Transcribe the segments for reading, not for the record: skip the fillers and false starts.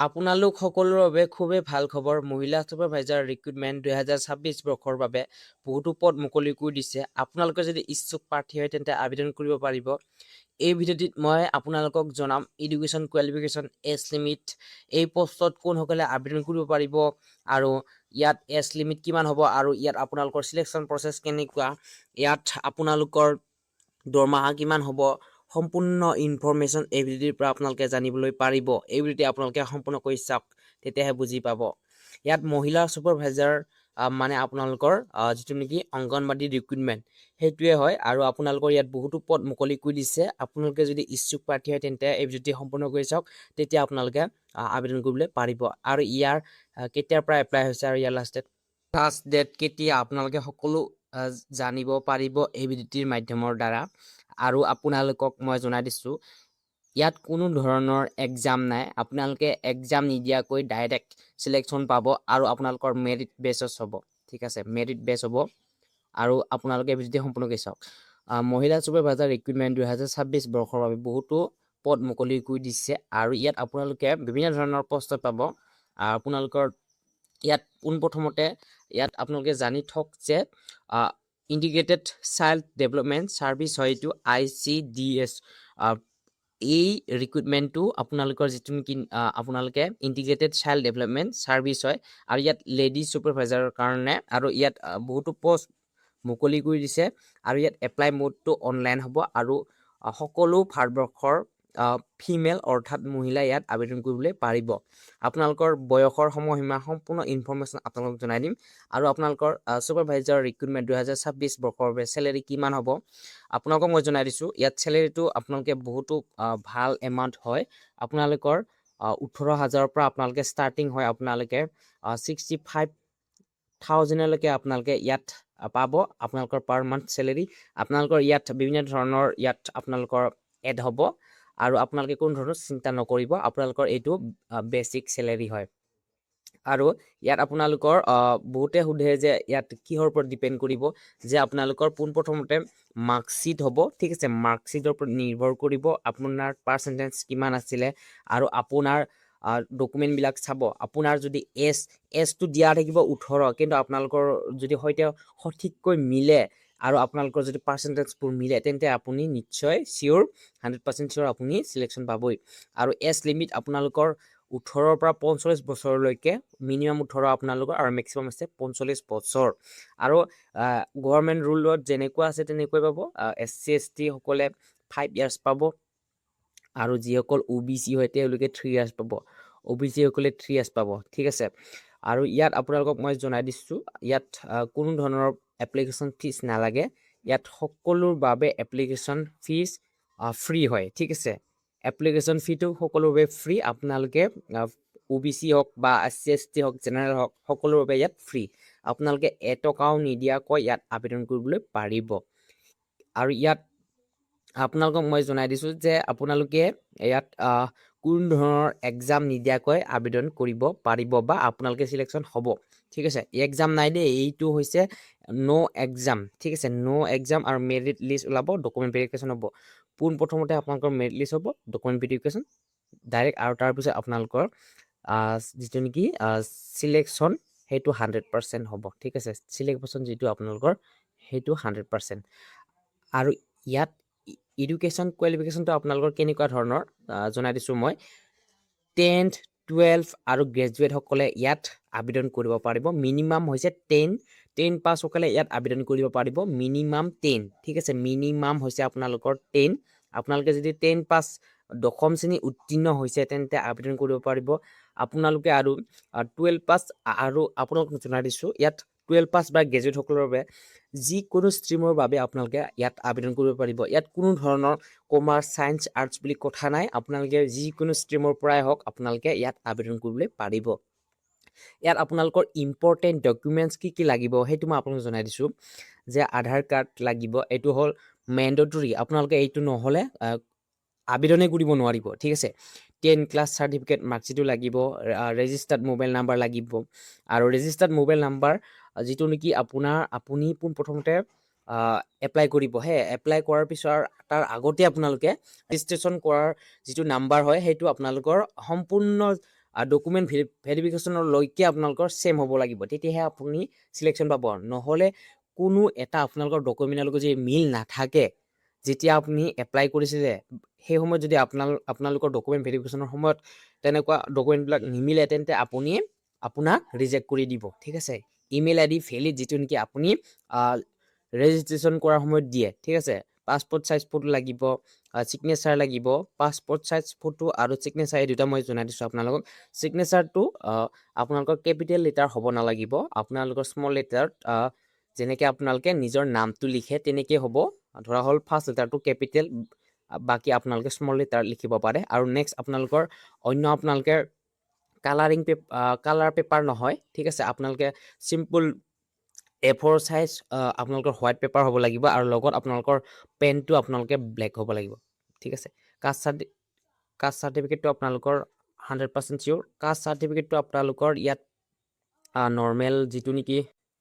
আপোনালোক সকলোৰ বাবে খুবেই ভাল খবৰ। মহিলা ছুপাৰভাইজাৰ ৰিক্ৰুটমেণ্ট 2026 বৰ্ষৰ বাবে বহুতো পদ মুকলি কৰি দিছে। আপোনালোকে যদি ইচ্ছুক প্ৰাৰ্থী হয় তেন্তে আবেদন কৰিব পাৰিব। এই ভিডিঅ'টিত মই আপোনালোকক জনাম এডুকেশ্যন কোৱালিফিকেশ্যন এজ লিমিট, এই পোষ্টত কোনসকলে আবেদন কৰিব পাৰিব আৰু ইয়াত এজ লিমিট কিমান হ'ব আৰু ইয়াত আপোনালোকৰ চিলেকশ্যন প্ৰচেছ কেনেকুৱা, ইয়াত আপোনালোকৰ দৰমহা কিমান হ'ব, সম্পূৰ্ণ ইনফৰমেশ্যন এই ভিডিঅ'ৰ পৰা আপোনালোকে জানিবলৈ পাৰিব। এই ভিডিঅ'টি আপোনালোকে সম্পূৰ্ণকৈ চাওক, তেতিয়াহে বুজি পাব। ইয়াত মহিলা ছুপাৰভাইজাৰ মানে আপোনালোকৰ যিটো নেকি অংগনবাদী ৰিক্ৰুটমেণ্ট সেইটোৱে হয় আৰু আপোনালোকৰ ইয়াত বহুতো পদ মুকলি কৰি দিছে। আপোনালোকে যদি ইচ্ছুক প্ৰাৰ্থী হয় তেন্তে এই ভিডিঅ'টি সম্পূৰ্ণ কৰি চাওক, তেতিয়া আপোনালোকে আবেদন কৰিবলৈ পাৰিব। আৰু ইয়াৰ কেতিয়াৰ পৰা এপ্লাই হৈছে আৰু ইয়াৰ লাষ্ট ডেট কেতিয়া আপোনালোকে সকলো জানিব পাৰিব এই ভিডিঅ'টিৰ মাধ্যমৰ দ্বাৰা। আৰু আপোনালোকক মই জনাই দিছোঁ ইয়াত কোনো ধৰণৰ এক্সাম নাই, আপোনালোকে এক্সাম নিদিয়াকৈ ডাইৰেক্ট চিলেকশ্যন পাব আৰু আপোনালোকৰ মেৰিট বেছছ হ'ব। ঠিক আছে, মেৰিট বেছ হ'ব আৰু আপোনালোকে ভিডিঅ'টি সম্পূৰ্ণকৈ চাওক। মহিলা ছুপাৰভাইজাৰ ৰিক্ৰুটমেণ্ট 2026 বৰ্ষৰ বাবে বহুতো পদ মুকলি কৰি দিছে আৰু ইয়াত আপোনালোকে বিভিন্ন ধৰণৰ পষ্টত পাব। আপোনালোকৰ ইয়াত পোনপ্ৰথমতে ইয়াত আপোনালোকে জানি থওক যে ইণ্টিগ্ৰেটেড চাইল্ড ডেভেলপমেণ্ট ছাৰ্ভিচ হয়, এইটো ICDS। এই ৰিক্ৰুটমেণ্টটো আপোনালোকৰ যিটো নেকি আপোনালোকে ইণ্টিগ্ৰেটেড চাইল্ড ডেভেলপমেণ্ট ছাৰ্ভিচ হয় আৰু ইয়াত লেডিজ ছুপাৰভাইজাৰৰ কাৰণে আৰু ইয়াত বহুতো পষ্ট মুকলি কৰি দিছে আৰু ইয়াত এপ্লাই মোডটো অনলাইন হ'ব আৰু সকলো ভাৰতবৰ্ষৰ ফিমেল অৰ্থাৎ মহিলা ইয়াত আবেদন কৰিবলৈ পাৰিব। আপোনালোকৰ বয়সৰ সময়সীমা সম্পূৰ্ণ ইনফৰমেশ্যন আপোনালোকক জনাই দিম আৰু আপোনালোকৰ ছুপাৰভাইজাৰ ৰিক্ৰুটমেণ্ট 2026 বৰ্ষৰ বাবে চেলেৰি কিমান হ'ব আপোনালোকক মই জনাই দিছোঁ। ইয়াত চেলেৰিটো আপোনালোকে বহুতো ভাল এমাউণ্ট হয়। আপোনালোকৰ 18,000ৰ পৰা আপোনালোকে ষ্টাৰ্টিং হয়, আপোনালোকে 65,000লৈকে আপোনালোকে ইয়াত পাব আপোনালোকৰ পাৰ মান্থ চেলেৰি। আপোনালোকৰ ইয়াত বিভিন্ন ধৰণৰ ইয়াত আপোনালোকৰ এড হ'ব আৰু আপোনালোকে কোনো ধৰণৰ চিন্তা নকৰিব, আপোনালোকৰ এইটো বেচিক চেলেৰি হয়। আৰু ইয়াত আপোনালোকৰ বহুতে সোধে যে ইয়াত কিহৰ ওপৰত ডিপেণ্ড কৰিব, যে আপোনালোকৰ পোনপ্ৰথমতে মাৰ্কশ্বিট হ'ব। ঠিক আছে, মাৰ্কশ্বিটৰ ওপৰত নিৰ্ভৰ কৰিব আপোনাৰ পাৰ্চেণ্টেজ কিমান আছিলে আৰু আপোনাৰ ডকুমেণ্টবিলাক চাব। আপোনাৰ যদি এজটো দিয়া থাকিব 18, কিন্তু আপোনালোকৰ যদি সৈতে সঠিককৈ মিলে আৰু আপোনালোকৰ যদি পাৰ্চেণ্টেজবোৰ মিলে তেন্তে আপুনি নিশ্চয় 100% চিয়'ৰ আপুনি চিলেকশ্যন পাবই। আৰু এজ লিমিট আপোনালোকৰ 18ৰ পৰা 45 বছৰলৈকে, মিনিমাম 18 আপোনালোকৰ আৰু মেক্সিমাম আছে 45 বছৰ। আৰু গভৰ্ণমেণ্ট ৰুলত যেনেকুৱা আছে তেনেকৈ পাব। SC ST সকলে 5 years পাব আৰু যিসকল OBC হয় তেওঁলোকে 3 years পাব, OBC সকলে 3 years পাব। ঠিক আছে, আৰু ইয়াত আপোনালোকক মই জনাই দিছোঁ ইয়াত কোনো ধৰণৰ এপ্লিকেশ্যন ফিজ নালাগে। ইয়াত সকলোৰ বাবে এপ্লিকেশ্যন ফিজ ফ্ৰী হয়। ঠিক আছে, এপ্লিকেশ্যন ফিটো সকলোৰ বাবে ফ্ৰী। আপোনালোকে OBC হওক বা SC ST হওক, জেনেৰেল হওক, সকলোৰ বাবে ইয়াত ফ্ৰী। আপোনালোকে এটকাও নিদিয়াকৈ ইয়াত আবেদন কৰিবলৈ পাৰিব। আৰু ইয়াত আপোনালোকক মই জনাই দিছোঁ যে আপোনালোকে ইয়াত কোনো ধৰণৰ এক্সাম নিদিয়াকৈ আবেদন কৰিব পাৰিব বা আপোনালোকে চিলেকশ্যন হ'ব। ঠিক আছে, এক্সাম নাই দেই, এইটো হৈছে ন' এক্সাম। ঠিক আছে, ন' এক্সাম আৰু মেৰিট লিষ্ট ওলাব, ডকুমেণ্ট ভেৰিফিকেশ্যন হ'ব। পোনপ্ৰথমতে আপোনালোকৰ মেৰিট লিষ্ট হ'ব, ডকুমেণ্ট ভেৰিফিকেশ্যন ডাইৰেক্ট, আৰু তাৰপিছত আপোনালোকৰ যিটো নেকি চিলেকশ্যন সেইটো 100% হ'ব। ঠিক আছে, চিলেকশ্যন যিটো আপোনালোকৰ সেইটো 100%। আৰু ইয়াত এডুকেশ্যন কোৱালিফিকেশ্যনটো আপোনালোকৰ কেনেকুৱা ধৰণৰ জনাই দিছোঁ মই। 10th 12th আৰু গ্ৰেজুৱেটসকলে ইয়াত আবেদন কৰিব পাৰিব। মিনিমাম হৈছে 10 পাছ সকলে ইয়াত আবেদন কৰিব পাৰিব, মিনিমাম 10। ঠিক আছে, মিনিমাম হৈছে আপোনালোকৰ 10। আপোনালোকে যদি 10 পাছ 10ম শ্ৰেণী উত্তীৰ্ণ হৈছে তেন্তে আবেদন কৰিব পাৰিব আপোনালোকে। আৰু 12 পাছ, আৰু আপোনালোক জনাই দিছোঁ ইয়াত 12 পাছ বা গ্ৰেজুৱেটসকলৰ বাবে যিকোনো ষ্ট্ৰীমৰ বাবে আপোনালোকে ইয়াত আবেদন কৰিব পাৰিব। ইয়াত কোনো ধৰণৰ কমাৰ্চ, ছায়েন্স, আৰ্টছ বুলি কথা নাই, আপোনালোকে যিকোনো ষ্ট্ৰীমৰ পৰাই হওক আপোনালোকে ইয়াত আবেদন কৰিবলৈ পাৰিব। ইয়াত আপোনালোকৰ ইম্পৰ্টেণ্ট ডকুমেণ্টছ কি লাগিব সেইটো মই আপোনালোকক জনাই দিছোঁ, যে আধাৰ কাৰ্ড লাগিব, এইটো হ'ল মেণ্ডেটৰী। আপোনালোকে এইটো নহ'লে আবেদনেই কৰিব নোৱাৰিব। ঠিক আছে, 10 ক্লাছ চাৰ্টিফিকেট মাৰ্কশ্বিটো লাগিব, ৰেজিষ্টাৰ্ড মোবাইল নাম্বাৰ লাগিব। আৰু ৰেজিষ্টাৰ্ড মোবাইল নাম্বাৰ যিটো নেকি আপুনি পোনপ্ৰথমতে এপ্লাই কৰিব হে, এপ্লাই কৰাৰ পিছত তাৰ আগতে আপোনালোকে ৰেজিষ্ট্ৰেশ্যন কৰাৰ যিটো নাম্বাৰ হয় সেইটো আপোনালোকৰ সম্পূৰ্ণ ডকুমেণ্ট ভেৰিফিকেশ্যনলৈকে আপোনালোকৰ ছেম হ'ব লাগিব, তেতিয়াহে আপুনি চিলেকশ্যন পাব। নহ'লে কোনো এটা আপোনালোকৰ ডকুমেণ্টৰ লগত যদি মিল নাথাকে, যেতিয়া আপুনি এপ্লাই কৰিছিলে সেই সময়ত যদি আপোনালোকৰ ডকুমেণ্ট ভেৰিফিকেশ্যনৰ সময়ত তেনেকুৱা ডকুমেণ্টবিলাক নিমিলে, তেন্তে আপুনি আপোনাক ৰিজেক্ট কৰি দিব। ঠিক আছে, ইমেইল আইডি ভেলিড যিটো নেকি আপুনি ৰেজিষ্ট্ৰেশ্যন কৰাৰ সময়ত দিয়ে। ঠিক আছে, পাছপৰ্ট চাইজ ফটো লাগিব, ছিগনেচাৰ লাগিব। পাছপৰ্ট চাইজ ফটো আৰু ছিগনেচাৰ এই দুটা মই জনাই দিছোঁ আপোনালোকক। ছিগনেচাৰটো আপোনালোকৰ কেপিটেল লেটাৰ হ'ব নালাগিব, আপোনালোকৰ স্মল লেটাৰত যেনেকৈ আপোনালোকে নিজৰ নামটো লিখে তেনেকৈ হ'ব। ধৰা হ'ল ফাৰ্ষ্ট লেটাৰটো কেপিটেল, বাকী আপোনালোকে স্মল লেটাৰ লিখিব পাৰে। আৰু নেক্সট আপোনালোকৰ অন্য আপোনালোকে কালাৰ পেপাৰ নহয়। ঠিক আছে, আপোনালোকে চিম্পল A4 চাইজ আপোনালোকৰ হোৱাইট পেপাৰ হ'ব লাগিব, আৰু লগত আপোনালোকৰ পেনটো আপোনালোকে ব্লেক হ'ব লাগিব। ঠিক আছে, কাষ্ট চাৰ্টিফিকেটটো আপোনালোকৰ 100% চিয়'ৰ। কাষ্ট চাৰ্টিফিকেটটো আপোনালোকৰ ইয়াত নৰ্মেল যিটো নেকি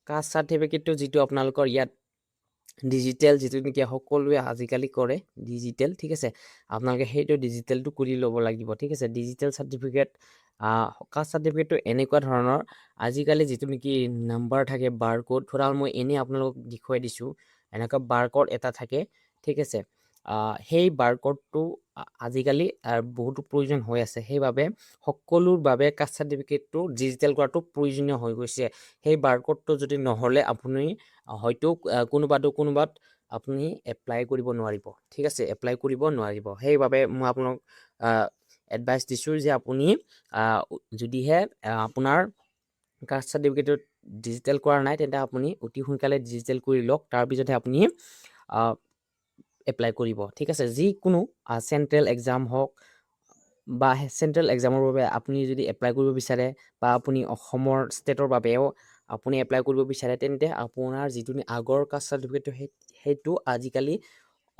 কাষ্ট চাৰ্টিফিকেটটো যিটো আপোনালোকৰ ইয়াত ডিজিটেল যিটো নেকি সকলোৱে আজিকালি কৰে ডিজিটেল। ঠিক আছে, আপোনালোকে সেইটো ডিজিটেলটো কৰি ল'ব লাগিব। ঠিক আছে, ডিজিটেল চাৰ্টিফিকেট কাষ্ট চাৰ্টিফিকেটটো এনেকুৱা ধৰণৰ, আজিকালি যিটো নেকি নাম্বাৰ থাকে বাৰ কোড, ধৰা মই এনেই আপোনালোকক দেখুৱাই দিছোঁ, এনেকুৱা বাৰ কোড এটা থাকে। ঠিক আছে, সেই বাৰ কোডটো আজিকালি বহুতো প্ৰয়োজন হৈ আছে, সেইবাবে সকলোৰ বাবে কাষ্ট চাৰ্টিফিকেটটো ডিজিটেল কৰাটো প্ৰয়োজনীয় হৈ গৈছে। সেই বাৰ কোডটো যদি নহ'লে আপুনি হয়তো কোনোবাত আপুনি এপ্লাই কৰিব নোৱাৰিব। ঠিক আছে, এপ্লাই কৰিব নোৱাৰিব। সেইবাবে মই আপোনাক এডভাইচ দিছোঁ যে আপুনি যদিহে আপোনাৰ কাষ্ট চাৰ্টিফিকেটত ডিজিটেল কৰা নাই, তেন্তে আপুনি অতি সোনকালে ডিজিটেল কৰি লওক, তাৰপিছতহে আপুনি এপ্লাই কৰিব। ঠিক আছে, যিকোনো চেণ্ট্ৰেল এক্সাম হওক বা চেণ্ট্ৰেল এক্সামৰ বাবে আপুনি যদি এপ্লাই কৰিব বিচাৰে, বা আপুনি অসমৰ ষ্টেটৰ বাবেও আপুনি এপ্লাই কৰিব বিচাৰে, তেন্তে আপোনাৰ যিটো আগৰ কাষ্ট চাৰ্টিফিকেটটো সেইটো আজিকালি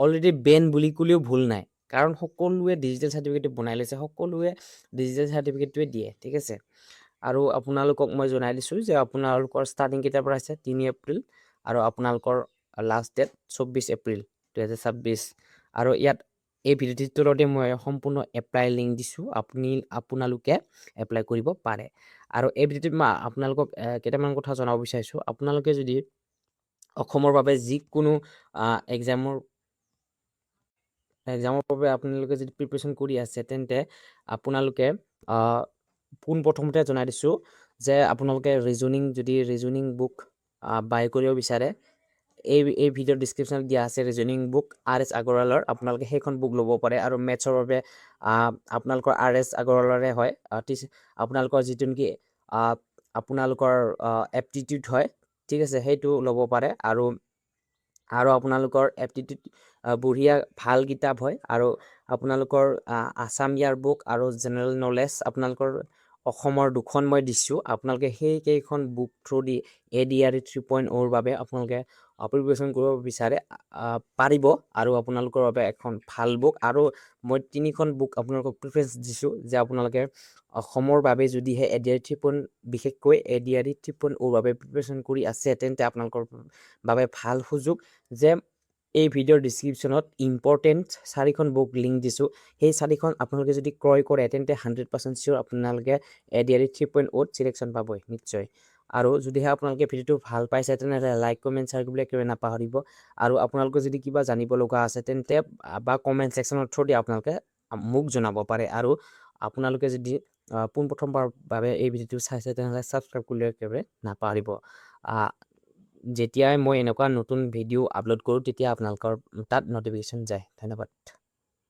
অলৰেডি বেন বুলি ক'লেও ভুল নাই, কাৰণ সকলোৱে ডিজিটেল চাৰ্টিফিকেটটো বনাই লৈছে, সকলোৱে ডিজিটেল চাৰ্টিফিকেটটোৱে দিয়ে। ঠিক আছে, আৰু আপোনালোকক মই জনাই দিছোঁ যে আপোনালোকৰ ষ্টাৰ্টিং কেতিয়াৰ পৰা আছে 3 এপ্ৰিল, আৰু আপোনালোকৰ লাষ্ট ডেট 24 এপ্ৰিল 2026। আৰু ইয়াত এই ভিডিঅ'টোৰ তলতে মই সম্পূৰ্ণ এপ্লাই লিংক দিছোঁ, আপোনালোকে এপ্লাই কৰিব পাৰে। আৰু এই ভিডিঅ'টোত মই আপোনালোকক কেইটামান কথা জনাব বিচাৰিছোঁ। আপোনালোকে যদি অসমৰ বাবে যিকোনো এক্সামৰ বাবে আপোনালোকে যদি প্ৰিপেৰেশ্যন কৰি আছে, তেন্তে আপোনালোকে পোনপ্ৰথমতে জনাই দিছোঁ যে আপোনালোকে ৰিজনিং বুক বাই কৰিব বিচাৰে, এই ভিডিঅ'ৰ ডিছক্ৰিপশ্যনত দিয়া আছে ৰিজনিং বুক RS আগৰৱালৰ, আপোনালোকে সেইখন বুক ল'ব পাৰে। আৰু মেথছৰ বাবে আপোনালোকৰ RS আগৰৱালৰে হয়। আপোনালোকৰ যিটো নেকি আপোনালোকৰ এপ্টিটিউড হয়, ঠিক আছে, সেইটো ল'ব পাৰে। আৰু আপোনালোকৰ এপ্টিটিউড বঢ়িয়া ভাল কিতাপ হয়। আৰু আপোনালোকৰ আছাম ইয়াৰ বুক আৰু জেনেৰেল নলেজ আপোনালোকৰ অসমৰ দুখন মই দিছোঁ, আপোনালোকে সেইকেইখন বুক থ্ৰু দি ADRE 3.0 বাবে আপোনালোকে প্ৰিপেৰেশ্যন কৰিব বিচাৰে পাৰিব। আৰু আপোনালোকৰ বাবে এখন ভাল বুক, আৰু মই 3খন বুক আপোনালোকক প্ৰিফাৰেঞ্চ দিছোঁ যে আপোনালোকে অসমৰ বাবে যদিহে বিশেষকৈ ADRE 3.0 বাবে প্ৰিপেৰেশ্যন কৰি আছে, তেন্তে আপোনালোকৰ বাবে ভাল সুযোগ যে এই ভিডিঅ'ৰ ডিছক্ৰিপশ্যনত ইম্পৰ্টেণ্ট 4খন বুক লিংক দিছোঁ, সেই 4খন আপোনালোকে যদি ক্ৰয় কৰে, তেন্তে 100% চিয়'ৰ আপোনালোকে ADRE 3.0 চিলেকশ্যন পাবই নিশ্চয়। আৰু যদিহে আপোনালোকে ভিডিঅ'টো ভাল পাইছে, তেনেহ'লে লাইক কমেণ্ট শ্বেয়াৰ কৰিবলৈ একেবাৰে নাপাহৰিব। আৰু আপোনালোকে যদি কিবা জানিব লগা আছে, তেন্তে বা কমেণ্ট ছেকশ্যনৰ থ্ৰুদি আপোনালোকে মোক জনাব পাৰে। আৰু আপোনালোকে যদি পোনপ্ৰথমবাৰৰ বাবে এই ভিডিঅ'টো চাইছে, তেনেহ'লে ছাবস্ক্ৰাইব কৰিবলৈ একেবাৰে নাপাহৰিব। যেতিয়াই মই এনেকুৱা নতুন ভিডিঅ' আপলোড কৰোঁ, তেতিয়া আপোনালোকৰ তাত নটিফিকেশ্যন যায়। ধন্যবাদ।